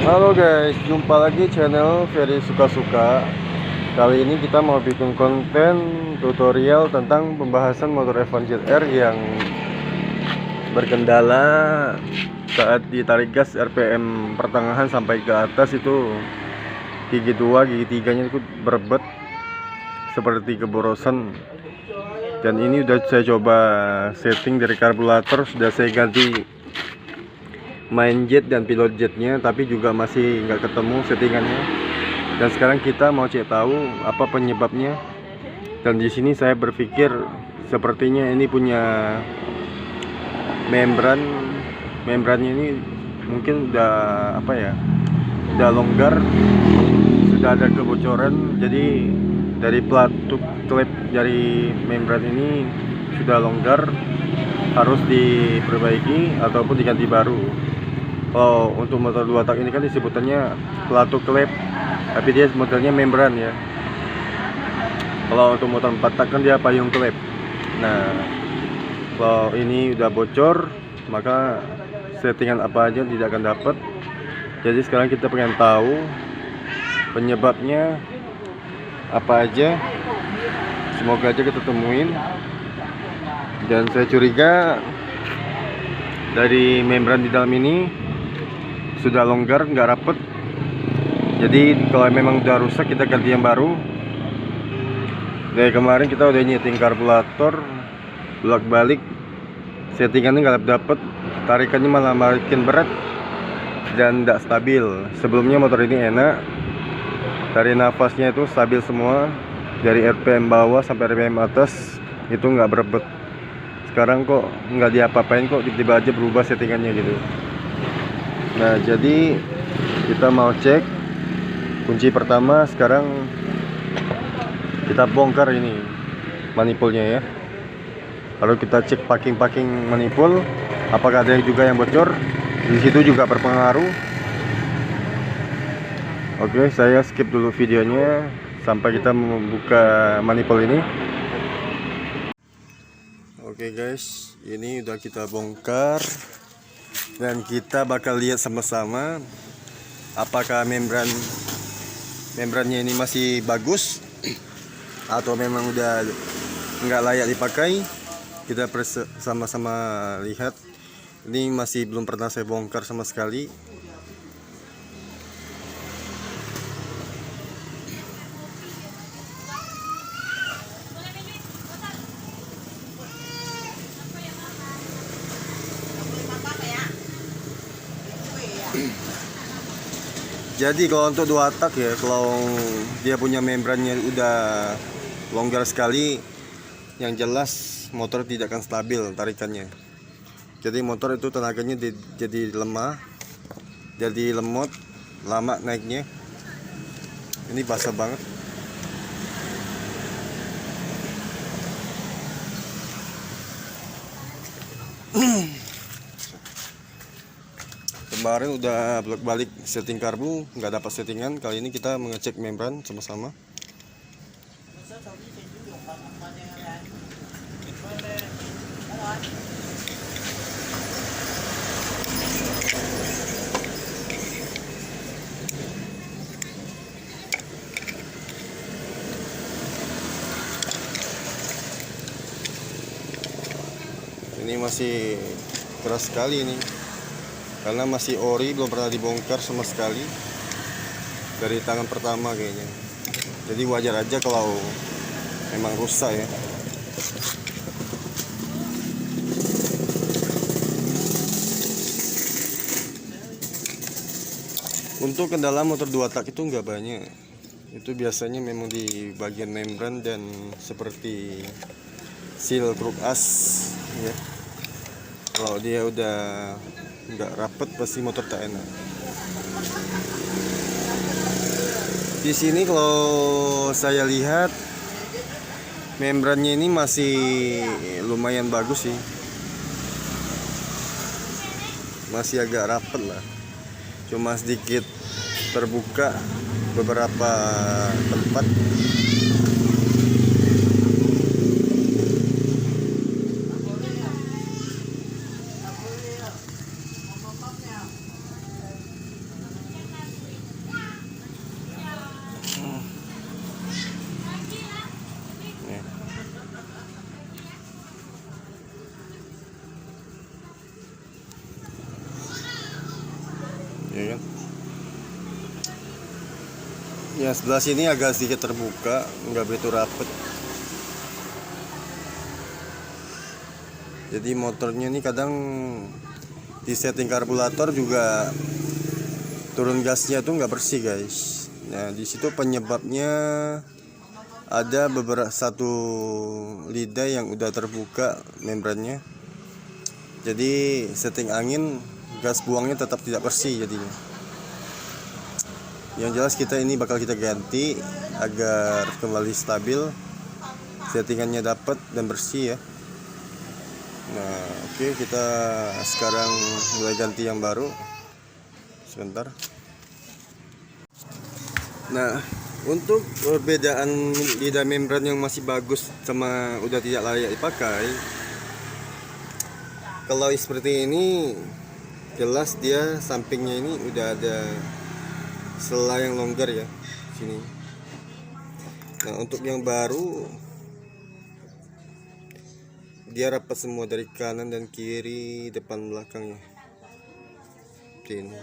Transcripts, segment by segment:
Halo guys, jumpa lagi channel Ferry Suka-Suka. Kali ini kita mau bikin konten tutorial tentang pembahasan motor Avenger R yang berkendala saat ditarik gas RPM pertengahan sampai ke atas itu gigi 2, gigi 3 nya itu berebet seperti keborosan. Dan ini udah saya coba setting dari karburator, sudah saya ganti main jet dan pilot jetnya, tapi juga masih nggak ketemu settingannya. Dan sekarang kita mau cek tahu apa penyebabnya. Dan di sini saya berpikir sepertinya ini punya membrannya ini mungkin udah udah longgar, sudah ada kebocoran. Jadi dari pelatuk klep dari membran ini sudah longgar, harus diperbaiki ataupun diganti baru. Kalau untuk motor 2 tak ini kan disebutannya pelatuk klep, tapi dia modelnya membran ya. Kalau untuk motor 4 tak kan dia payung klep. Nah, kalau ini udah bocor, maka settingan apa aja tidak akan dapat. Jadi sekarang kita pengen tahu penyebabnya apa aja. Semoga aja kita temuin. Dan saya curiga dari membran di dalam ini sudah longgar, nggak rapet. Jadi kalau memang udah rusak, kita ganti yang baru. Dari kemarin kita udah nyeting karburator bolak-balik, settingannya nggak dapet, tarikannya malah makin berat dan tidak stabil. Sebelumnya motor ini enak, dari nafasnya itu stabil semua, dari RPM bawah sampai RPM atas itu nggak berebet. Sekarang kok nggak diapa-apain, kok tiba-tiba aja berubah settingannya gitu. Nah, jadi kita mau cek. Kunci pertama sekarang kita bongkar ini manifolnya ya. Lalu kita cek packing manipul, apakah ada juga yang bocor. Di situ juga berpengaruh. Oke, saya skip dulu videonya sampai kita membuka manifold ini. Oke guys, ini udah kita bongkar dan kita bakal lihat sama-sama apakah membrannya ini masih bagus atau memang udah nggak layak dipakai. Kita sama-sama lihat. Ini masih belum pernah saya bongkar sama sekali. Jadi kalau untuk 2 tak ya, kalau dia punya membrannya udah longgar sekali, yang jelas motor tidak akan stabil tarikannya. Jadi motor itu tenaganya jadi lemah, jadi lemot, lama naiknya. Ini basah banget. Kemarin udah bolak-balik setting karbu, nggak dapat settingan. Kali ini kita mengecek membran sama-sama. Ini masih keras sekali ini, karena masih ori, belum pernah dibongkar sama sekali dari tangan pertama kayaknya. Jadi wajar aja kalau memang rusak ya. Untuk kendala motor 2 tak itu nggak banyak. Itu biasanya memang di bagian membran dan seperti seal kruk as ya. Kalau dia udah nggak rapet pasti motor tak enak. Di sini kalau saya lihat membrannya ini masih lumayan bagus sih, masih agak rapet lah, cuma sedikit terbuka beberapa tempat. ya kan. Yang sebelah sini agak sedikit terbuka, nggak begitu rapet. Jadi motornya ini kadang di setting karburator juga turun gasnya tuh nggak bersih guys. Nah di situ penyebabnya ada beberapa satu lidah yang udah terbuka membrannya. Jadi setting angin gas buangnya tetap tidak bersih jadinya. Yang jelas kita ini bakal kita ganti agar kembali stabil, settingannya dapat dan bersih ya. Nah oke, kita sekarang mulai ganti yang baru. Sebentar. Nah untuk perbedaan lidah membran yang masih bagus sama udah tidak layak dipakai, kalau seperti ini jelas dia sampingnya ini udah ada sela yang longgar ya sini. Nah untuk yang baru dia rapat semua dari kanan dan kiri, depan belakangnya. Ini.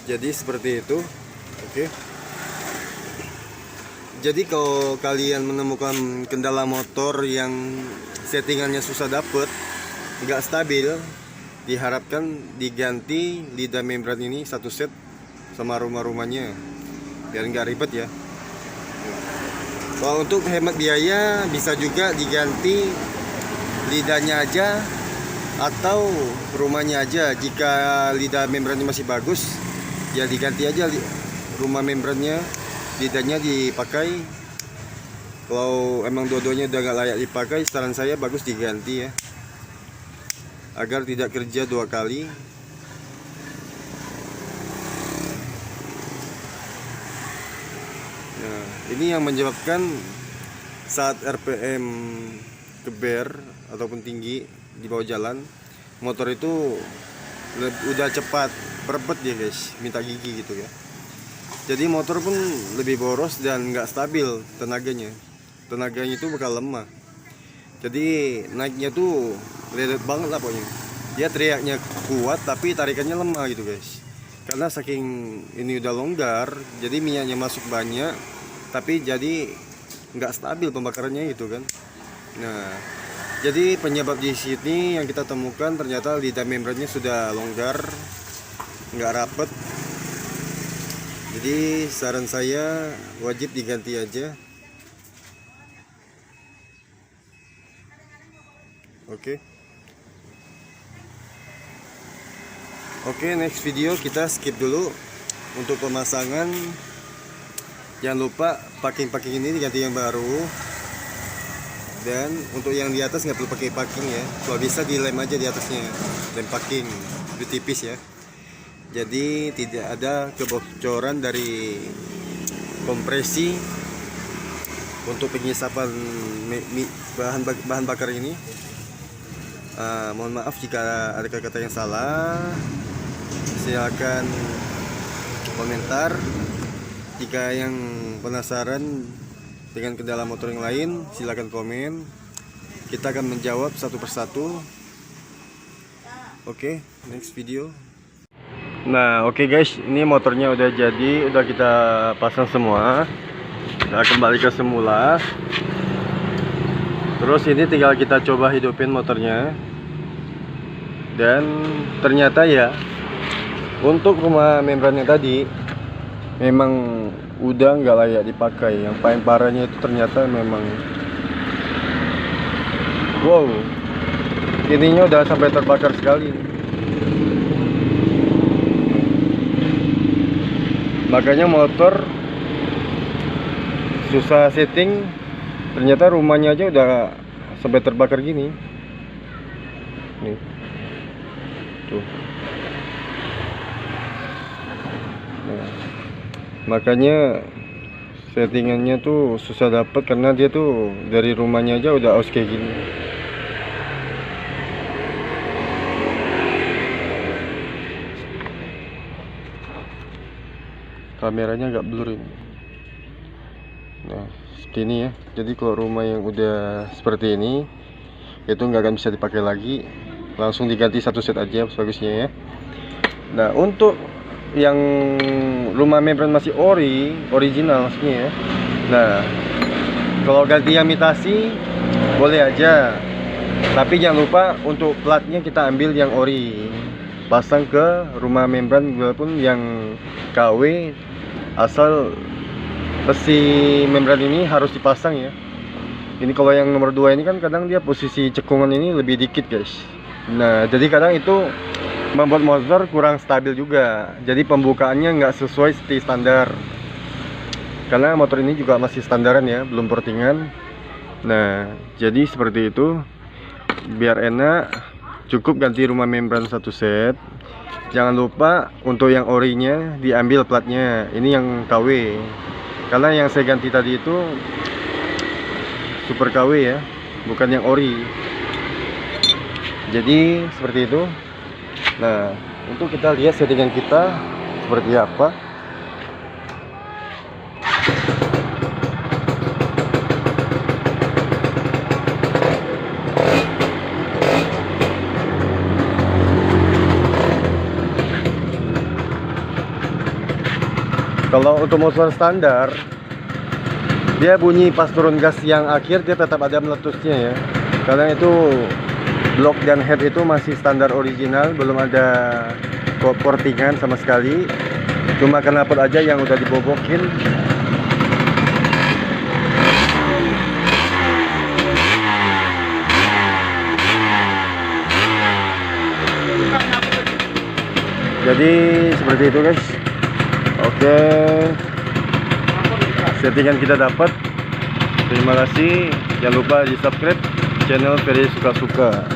Jadi seperti itu. Oke. Jadi kalau kalian menemukan kendala motor yang settingannya susah dapet, nggak stabil, diharapkan diganti lidah membran ini satu set sama rumah-rumahnya biar nggak ribet ya. Kalau untuk hemat biaya bisa juga diganti lidahnya aja atau rumahnya aja. Jika lidah membrannya masih bagus ya diganti aja rumah membrannya, lidahnya dipakai. Kalau emang dua-duanya udah gak layak dipakai, saran saya bagus diganti ya, agar tidak kerja dua kali. Nah ini yang menyebabkan saat RPM geber ataupun tinggi di bawah jalan, motor itu udah cepat berebet ya guys, minta gigi gitu ya. Jadi motor pun lebih boros dan nggak stabil tenaganya itu bakal lemah. Jadi naiknya tuh lelet banget lah pokoknya. Dia teriaknya kuat tapi tarikannya lemah gitu guys, karena saking ini udah longgar, jadi minyaknya masuk banyak tapi jadi nggak stabil pembakarannya gitu kan. Nah jadi penyebab di sini yang kita temukan ternyata lidah membrannya sudah longgar, nggak rapet. Jadi saran saya wajib diganti aja. Oke, next video kita skip dulu untuk pemasangan. Jangan lupa packing ini diganti yang baru. Dan untuk yang di atas nggak perlu pakai packing ya, kalau bisa dilem aja di atasnya, lem packing lebih tipis ya. Jadi tidak ada kebocoran dari kompresi untuk penyisapan bahan bakar ini. Mohon maaf jika ada kata-kata yang salah. Silakan komentar. Jika yang penasaran dengan kendala motor yang lain, silakan komen. Kita akan menjawab satu persatu. Oke, next video. Nah oke guys, ini motornya udah jadi, udah kita pasang semua, udah kembali ke semula. Terus ini tinggal kita coba hidupin motornya. Dan ternyata ya untuk rumah membrannya tadi memang udah nggak layak dipakai. Yang paling parahnya itu ternyata memang wow, ininya udah sampai terbakar sekali. Makanya motor susah setting, ternyata rumahnya aja udah sampai terbakar gini. Nih. Tuh. Nah, makanya settingannya tuh susah dapat karena dia tuh dari rumahnya aja udah aus kayak gini. Kameranya agak blur ini. Nah, seperti ini ya. Jadi kalau rumah yang udah seperti ini itu nggak akan bisa dipakai lagi, langsung diganti satu set aja bagusnya ya. Nah, untuk yang rumah membran masih original maksudnya ya. Nah, kalau ganti yang imitasi boleh aja, tapi jangan lupa untuk platnya kita ambil yang ori, pasang ke rumah membran walaupun yang KW, asal besi membran ini harus dipasang ya. Ini kalau yang nomor 2 ini kan kadang dia posisi cekungan ini lebih dikit guys. Nah, jadi kadang itu membuat motor kurang stabil juga. Jadi pembukaannya nggak sesuai seperti standar. Karena motor ini juga masih standaran ya, belum portingan. Nah, jadi seperti itu. Biar enak, cukup ganti rumah membran satu set. Jangan lupa untuk yang orinya diambil platnya. Ini yang KW. Karena yang saya ganti tadi itu super KW ya, bukan yang ori. Jadi seperti itu. Nah, untuk kita lihat settingan kita seperti apa. Kalau untuk motor standar, dia bunyi pas turun gas yang akhir dia tetap ada meletusnya ya. Karena itu blok dan head itu masih standar original, belum ada portingan sama sekali. Cuma knalpot aja yang udah dibobokin. Jadi seperti itu guys. Oke, settingan kita dapat. Terima kasih. Jangan lupa di subscribe channel Ferry Suka-Suka.